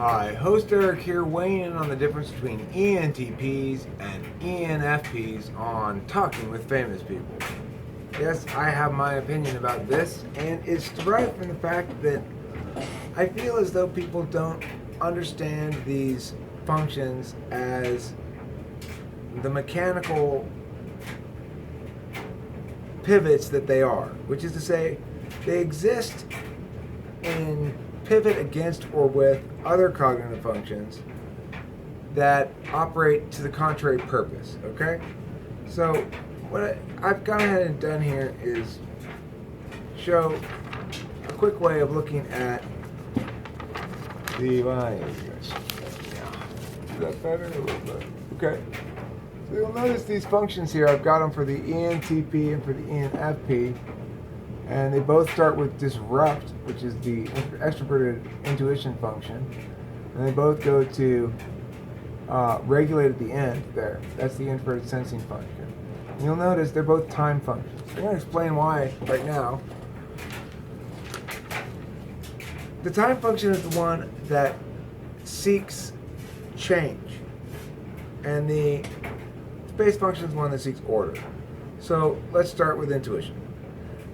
Hi, host Eric here, weighing in on the difference between ENTPs and ENFPs on talking with famous people. Yes, I have my opinion about this, and it's derived from the fact that I feel as though people don't understand these functions as the mechanical pivots that they are, which is to say, they exist in pivot against or with other cognitive functions that operate to the contrary purpose, okay? So what I've gone ahead and done here is show a quick way of looking at the, is that better? A little bit. Okay. So you'll notice these functions here, I've got them for the ENTP and for the ENFP. And they both start with disrupt, which is the extroverted intuition function. And they both go to regulate at the end there. That's the introverted sensing function. And you'll notice they're both time functions. I'm going to explain why right now. The time function is the one that seeks change. And the space function is the one that seeks order. So let's start with intuition.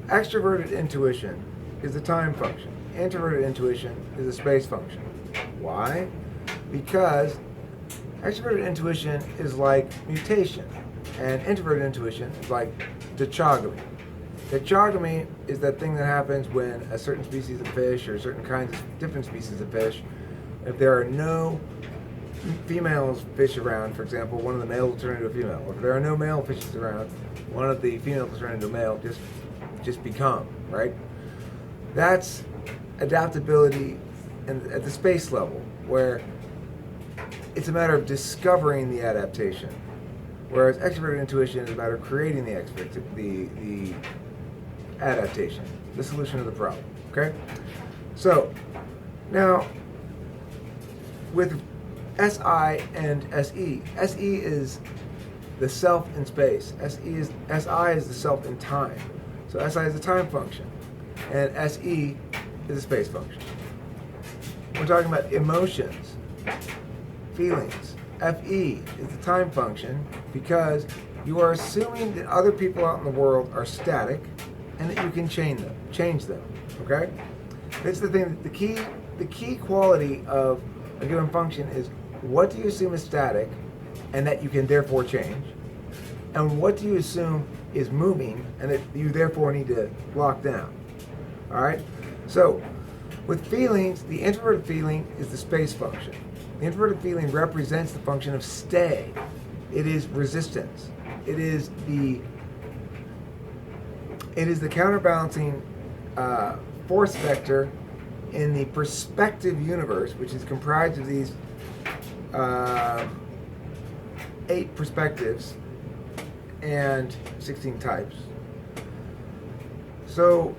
Extroverted intuition is the time function. Introverted intuition is a space function. Why? Because extroverted intuition is like mutation, and introverted intuition is like dichogamy. Dichogamy is that thing that happens when a certain species of fish or certain kinds of different species of fish, if there are no females fish around, for example, one of the males will turn into a female. Or if there are no male fishes around, one of the females will turn into a male, just become, right? That's adaptability at the space level, where it's a matter of discovering the adaptation, whereas extroverted intuition is a matter of creating the adaptation, the solution of the problem, okay? So, now, with SI and SE, SE is the self in space, SI is the self in time. So SI is a time function, and SE is a space function. We're talking about emotions, feelings. FE is the time function because you are assuming that other people out in the world are static and that you can change them. Okay? That's the thing. The key quality of a given function is what do you assume is static and that you can therefore change, and what do you assume is moving and that you therefore need to lock down. All right? So with feelings, the introverted feeling is the space function. The introverted feeling represents the function of stay. It is resistance. It is the counterbalancing force vector in the perspective universe, which is comprised of these 8 perspectives and 16 types. So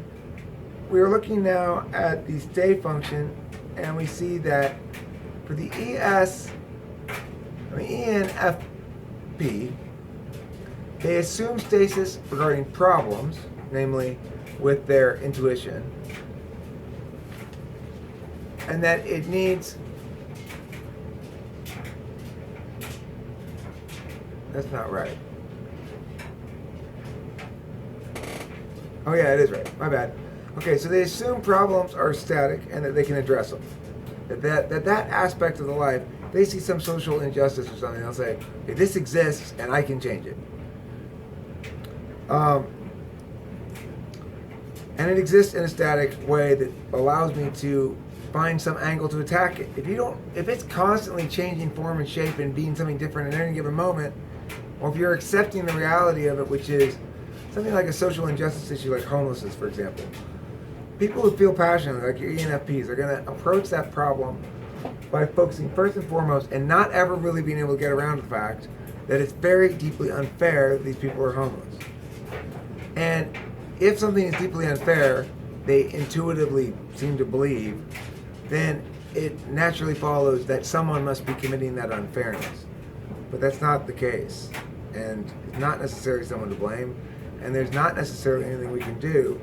we're looking now at the stay function, and we see that for the ENFP, they assume stasis regarding problems, namely with their intuition, and that it needs, that's not right. Oh yeah, it is right. My bad. Okay, so they assume problems are static and that they can address them. That aspect of the life, they see some social injustice or something, they'll say, hey, this exists and I can change it. And it exists in a static way that allows me to find some angle to attack it. If it's constantly changing form and shape and being something different in any given moment, or if you're accepting the reality of it, which is something like a social injustice issue like homelessness, for example. People who feel passionately, like your ENFPs, are going to approach that problem by focusing first and foremost and not ever really being able to get around the fact that it's very deeply unfair that these people are homeless. And if something is deeply unfair, they intuitively seem to believe, then it naturally follows that someone must be committing that unfairness. But that's not the case. And it's not necessarily someone to blame. And there's not necessarily anything we can do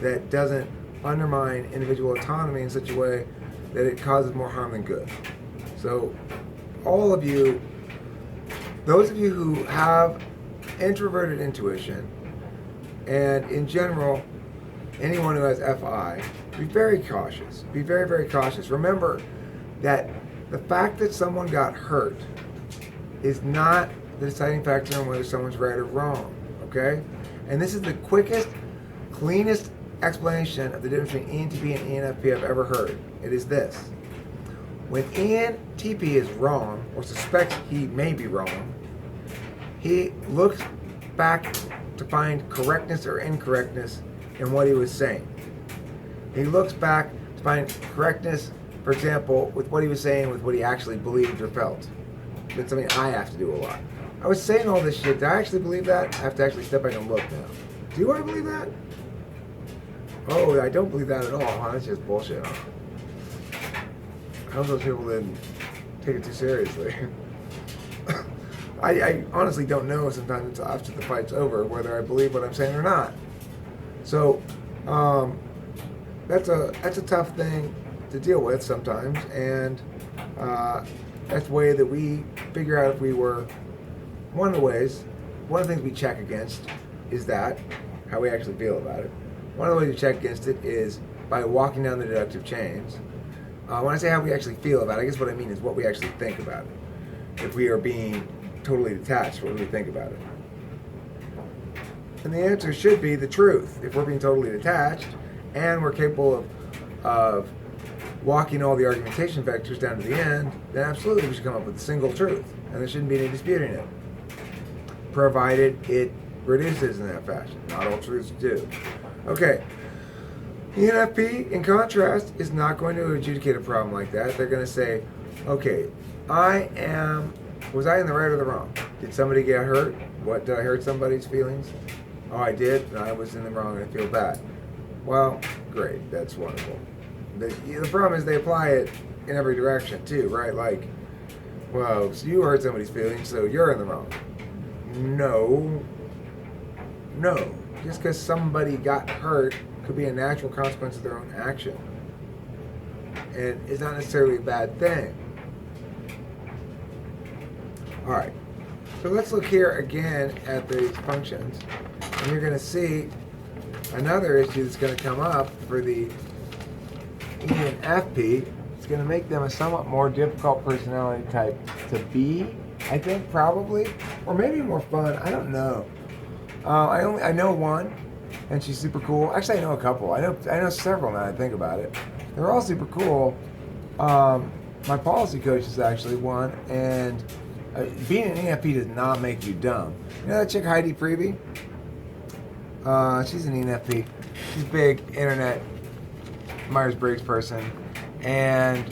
that doesn't undermine individual autonomy in such a way that it causes more harm than good. So all of you, those of you who have introverted intuition, and in general, anyone who has FI, be very cautious. Be very, very cautious. Remember that the fact that someone got hurt is not the deciding factor on whether someone's right or wrong, okay? And this is the quickest, cleanest explanation of the difference between ENTP and ENFP I've ever heard. It is this. When ENTP is wrong, or suspects he may be wrong, he looks back to find correctness or incorrectness in what he was saying. He looks back to find correctness, for example, with what he was saying, with what he actually believed or felt. That's something I have to do a lot. I was saying all this shit. Do I actually believe that? I have to actually step back and look now. Do you want to believe that? Oh, I don't believe that at all. Huh? That's just bullshit. Huh? I hope those people didn't take it too seriously. I honestly don't know sometimes until after the fight's over whether I believe what I'm saying or not. So that's a tough thing to deal with sometimes, and that's the way that we figure out if we were. One of the things we check against is that, how we actually feel about it. One of the ways we check against it is by walking down the deductive chains. When I say how we actually feel about it, I guess what I mean is what we actually think about it. If we are being totally detached, what do we think about it? And the answer should be the truth. If we're being totally detached and we're capable of walking all the argumentation vectors down to the end, then absolutely we should come up with a single truth. And there shouldn't be any disputing it, provided it reduces in that fashion. Not all truths do. Okay. ENFP, in contrast, is not going to adjudicate a problem like that. They're going to say, okay, was I in the right or the wrong? Did somebody get hurt? Did I hurt somebody's feelings? Oh, I did, and I was in the wrong and I feel bad. Well, great, that's wonderful. The problem is they apply it in every direction too, right? Like, well, so you hurt somebody's feelings, so you're in the wrong. No. Just because somebody got hurt could be a natural consequence of their own action. And it's not necessarily a bad thing. Alright, so let's look here again at these functions. And you're going to see another issue that's going to come up for the ENFP. It's going to make them a somewhat more difficult personality type to be, I think, probably. Or maybe more fun, I don't know. I know one, and she's super cool. Actually, I know a couple. I know several now that I think about it. They're all super cool. My policy coach is actually one, and being an ENFP does not make you dumb. You know that chick Heidi Freebie? She's an ENFP. She's a big internet Myers-Briggs person, and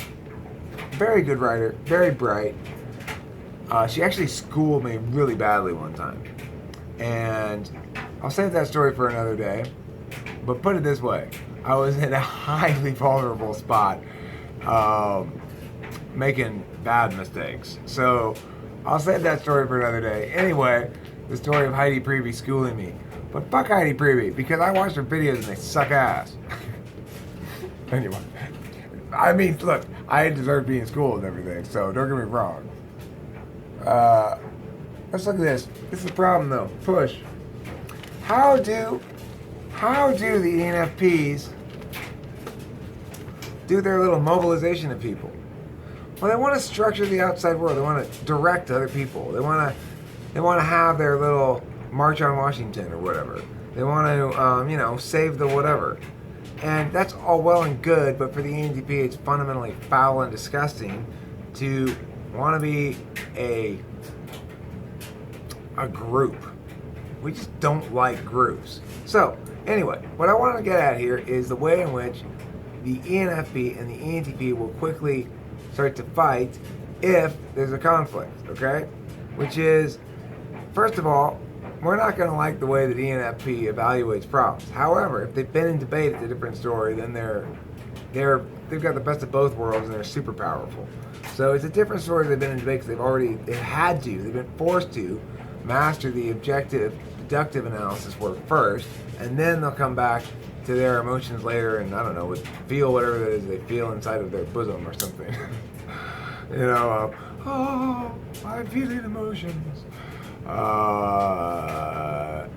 very good writer, very bright. She actually schooled me really badly one time. And I'll save that story for another day. But put it this way, I was in a highly vulnerable spot, making bad mistakes. So I'll save that story for another day. Anyway, the story of Heidi Freebie schooling me. But fuck Heidi Freebie, because I watched her videos and they suck ass. Anyway, I mean, look, I deserve being schooled and everything, so don't get me wrong. Let's look at this. This is the problem, though. Push. How do the ENFPs do their little mobilization of people? Well, they want to structure the outside world. They want to direct other people. They want to have their little march on Washington or whatever. They want to, save the whatever. And that's all well and good, but for the ENTP, it's fundamentally foul and disgusting to want to be a group. We just don't like groups. So, anyway, what I want to get at here is the way in which the ENFP and the ENTP will quickly start to fight if there's a conflict, okay? Which is, first of all, we're not going to like the way that ENFP evaluates problems. However, if they've been in debate, it's a different story. Then they've got the best of both worlds and they're super powerful. So it's a different story. They've been in debate because they've been forced to master the objective deductive analysis work first, and then they'll come back to their emotions later, and I don't know, would feel whatever it is they feel inside of their bosom or something. Oh, I'm feeling emotions.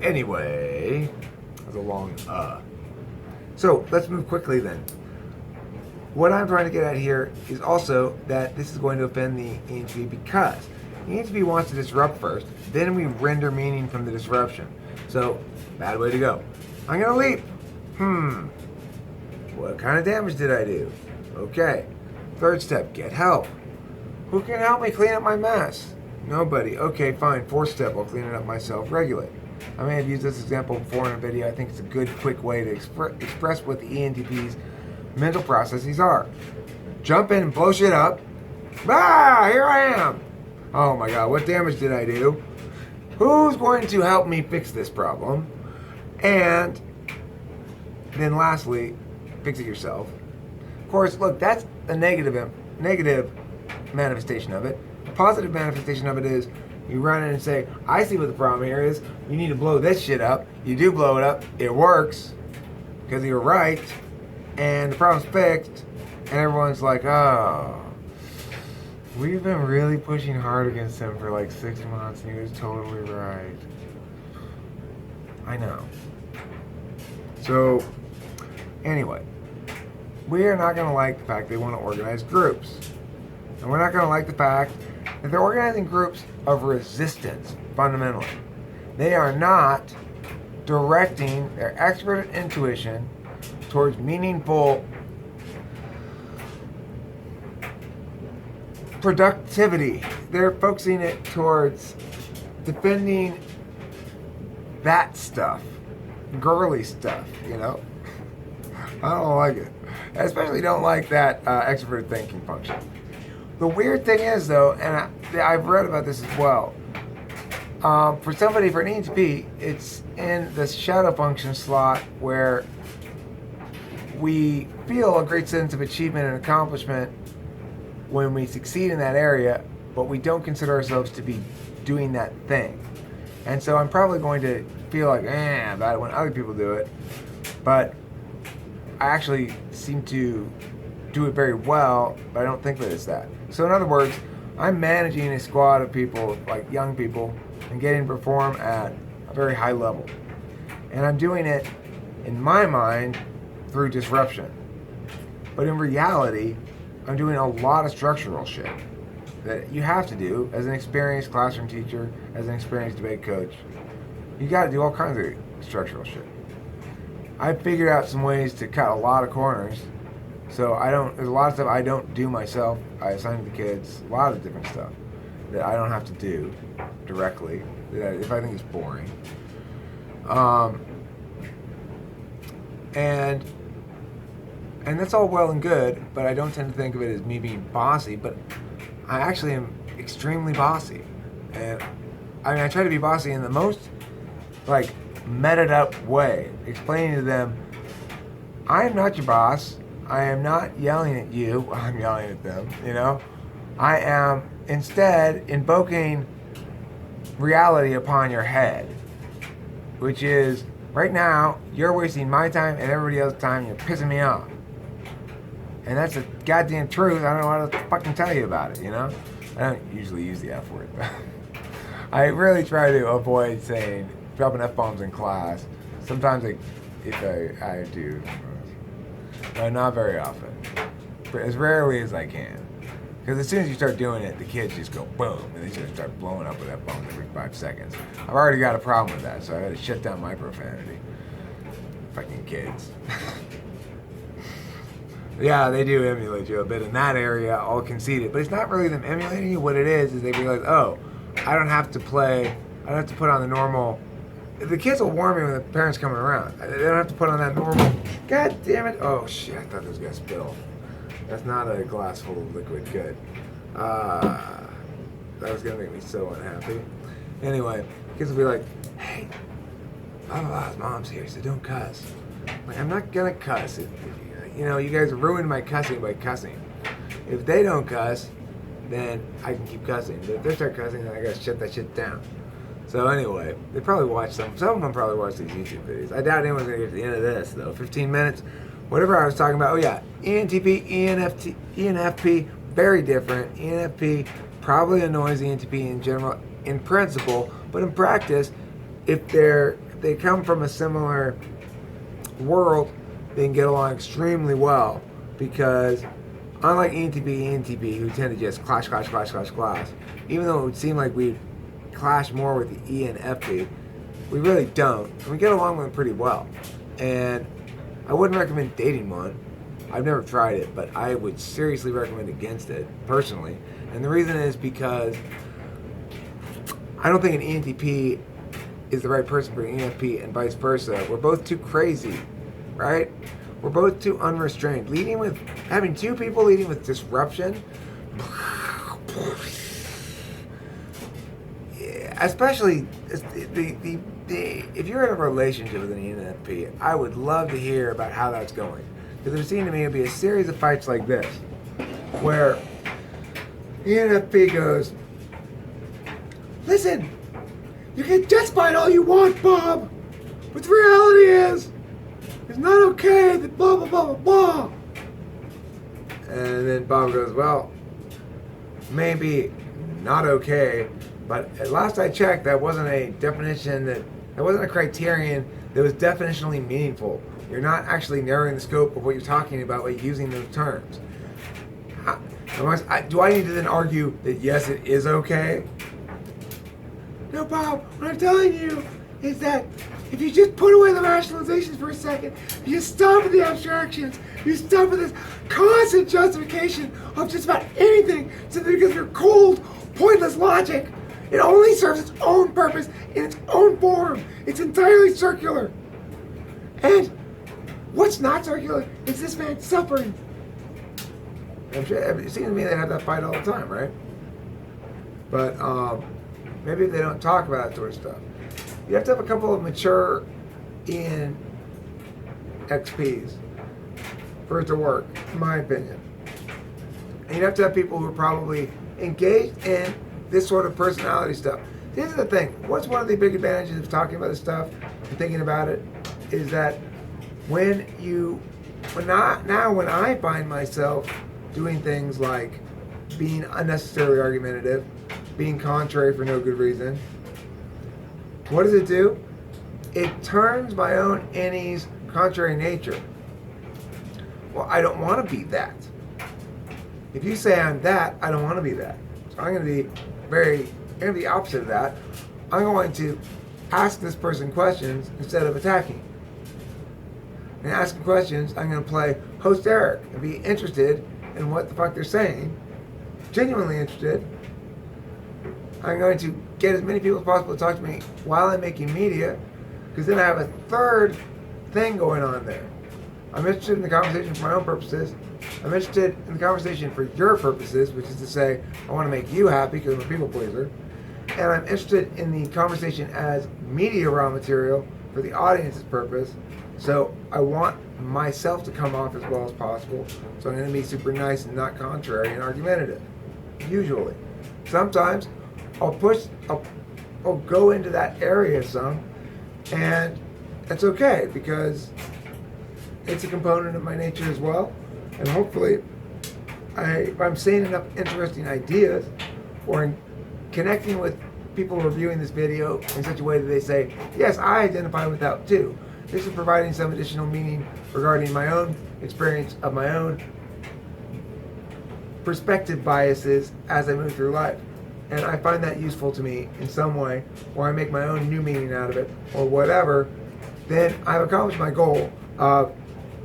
Anyway, that's a long So let's move quickly then. What I'm trying to get at here is also that this is going to offend the ENTP because the ENTP wants to disrupt first, then we render meaning from the disruption. So, bad way to go. I'm going to leap. What kind of damage did I do? Okay. Third step, get help. Who can help me clean up my mess? Nobody. Okay, fine. Fourth step, I'll clean it up myself. Regulate. I may have used this example before in a video. I think it's a good, quick way to express what the ENTP's mental processes are. Jump in and blow shit up. Here I am. Oh my God, what damage did I do? Who's going to help me fix this problem? And then lastly, fix it yourself. Of course, look, that's a negative manifestation of it. A positive manifestation of it is you run in and say, I see what the problem here is. You need to blow this shit up. You do blow it up. It works because you're right. And the problem's fixed. And everyone's like, oh, we've been really pushing hard against him for like 6 months and he was totally right. I know. So, anyway, we are not going to like the fact they want to organize groups. And we're not going to like the fact that they're organizing groups of resistance, fundamentally. They are not directing their expert intuition towards meaningful productivity. They're focusing it towards defending that stuff, girly stuff, you know? I don't like it. I especially don't like that extrovert thinking function. The weird thing is, though, and I've read about this as well, for an ENTP, it's in the shadow function slot where we feel a great sense of achievement and accomplishment when we succeed in that area, but we don't consider ourselves to be doing that thing. And so I'm probably going to feel like, about it when other people do it, but I actually seem to do it very well, but I don't think that it's that. So in other words, I'm managing a squad of people, like young people, and getting to perform at a very high level. And I'm doing it, in my mind, through disruption. But in reality, I'm doing a lot of structural shit that you have to do as an experienced classroom teacher, as an experienced debate coach. You got to do all kinds of structural shit. I figured out some ways to cut a lot of corners. So there's a lot of stuff I don't do myself. I assign to the kids, a lot of different stuff that I don't have to do directly, if I think it's boring. And that's all well and good, but I don't tend to think of it as me being bossy, but I actually am extremely bossy. And I mean, I try to be bossy in the most, meted up way, explaining to them, I am not your boss. I am not yelling at you. I'm yelling at them, you know? I am instead invoking reality upon your head, which is, right now, you're wasting my time and everybody else's time. You're pissing me off. And that's the goddamn truth. I don't know what to fucking tell you about it, you know? I don't usually use the F word. I really try to avoid dropping F-bombs in class. Sometimes if I do. But not very often. But as rarely as I can. Because as soon as you start doing it, the kids just go boom, and they just start blowing up with F-bombs every 5 seconds. I've already got a problem with that, so I gotta shut down my profanity. Fucking kids. Yeah, they do emulate you a bit in that area, I'll concede it. But it's not really them emulating you. What it is they realize, oh, I don't have to put on the normal. The kids will warn me when the parents coming around. They don't have to put on that normal. God damn it! Oh shit! I thought this was gonna spill. That's not a glass full of liquid. Good. That was gonna make me so unhappy. Anyway, kids will be like, "Hey, blah blah blah's mom's here, so don't cuss." I'm not gonna cuss. You guys ruined my cussing by cussing. If they don't cuss, then I can keep cussing. But if they start cussing, then I gotta shut that shit down. So anyway, they probably watch some of them probably watch these YouTube videos. I doubt anyone's going to get to the end of this, though. 15 minutes. Whatever I was talking about. Oh, yeah. ENTP, ENFP, very different. ENFP probably annoys ENTP in general, in principle, but in practice, if they come from a similar world, they can get along extremely well, because unlike ENTP, who tend to just clash, even though it would seem like we clash more with the ENFP, we really don't. And we get along with them pretty well. And I wouldn't recommend dating one. I've never tried it, but I would seriously recommend against it, personally. And the reason is because I don't think an ENTP is the right person for an ENFP, and vice versa. We're both too crazy, right? We're both too unrestrained. Having two people leading with disruption, especially if you're in a relationship with an ENFP, I would love to hear about how that's going. Because it would seem to me it'd be a series of fights like this, where ENFP goes, listen, you can just fight all you want, Bob, but the reality is, it's not okay that blah, blah, blah, blah, blah. And then Bob goes, well, maybe not okay, but at last I checked, that wasn't a definition, that wasn't a criterion that was definitionally meaningful. You're not actually narrowing the scope of what you're talking about by using those terms. Do I need to then argue that yes, it is okay? No, Bob, what I'm telling you is that if you just put away the rationalizations for a second, you stop with the abstractions, you stop with this constant justification of just about anything simply because of your cold, pointless logic. It only serves its own purpose in its own form. It's entirely circular. And what's not circular is this man suffering. It seems to me they have that fight all the time, right? But maybe they don't talk about that sort of stuff. You have to have a couple of mature ENXPs for it to work, in my opinion. And you have to have people who are probably engaged in this sort of personality stuff. Here's the thing. What's one of the big advantages of talking about this stuff and thinking about it is that when I find myself doing things like being unnecessarily argumentative, being contrary for no good reason, what does it do? It turns my own innie's contrary nature. Well, I don't want to be that. If you say I'm that, I don't want to be that. So I'm going to be the opposite of that. I'm going to ask this person questions instead of attacking. And asking questions, I'm going to play host Eric and be interested in what the fuck they're saying, genuinely interested. I'm going to get as many people as possible to talk to me while I'm making media, because then I have a third thing going on there. I'm interested in the conversation for my own purposes. I'm interested in the conversation for your purposes, which is to say, I want to make you happy because I'm a people pleaser. And I'm interested in the conversation as media raw material for the audience's purpose. So I want myself to come off as well as possible. So I'm going to be super nice and not contrary and argumentative. Usually. Sometimes I'll go into that area some, and it's okay because it's a component of my nature as well. And hopefully, if I'm saying enough interesting ideas or in connecting with people who are viewing this video in such a way that they say, yes, I identify with that too. This is providing some additional meaning regarding my own experience of my own perspective biases as I move through life. And I find that useful to me in some way, or I make my own new meaning out of it, or whatever, then I've accomplished my goal of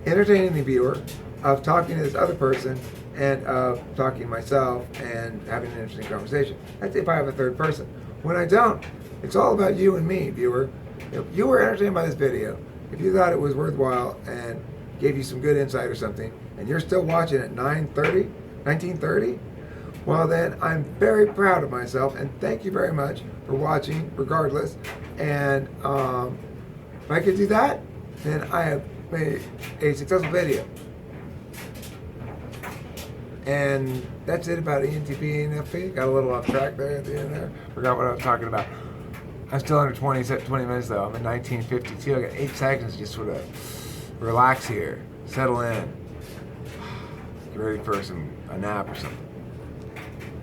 entertaining the viewer, of talking to this other person, and of talking to myself and having an interesting conversation. That's if I have a third person. When I don't, it's all about you and me, viewer. If you were entertained by this video, if you thought it was worthwhile and gave you some good insight or something, and you're still watching at 1930, well then, I'm very proud of myself, and thank you very much for watching, regardless. And if I could do that, then I have made a successful video. And that's it about ENTP and ENFP. Got a little off track there at the end there. Forgot what I was talking about. I'm still under 20 minutes though. I'm at 19:52. I got 8 seconds to just sort of relax here, settle in, get ready for a nap or something.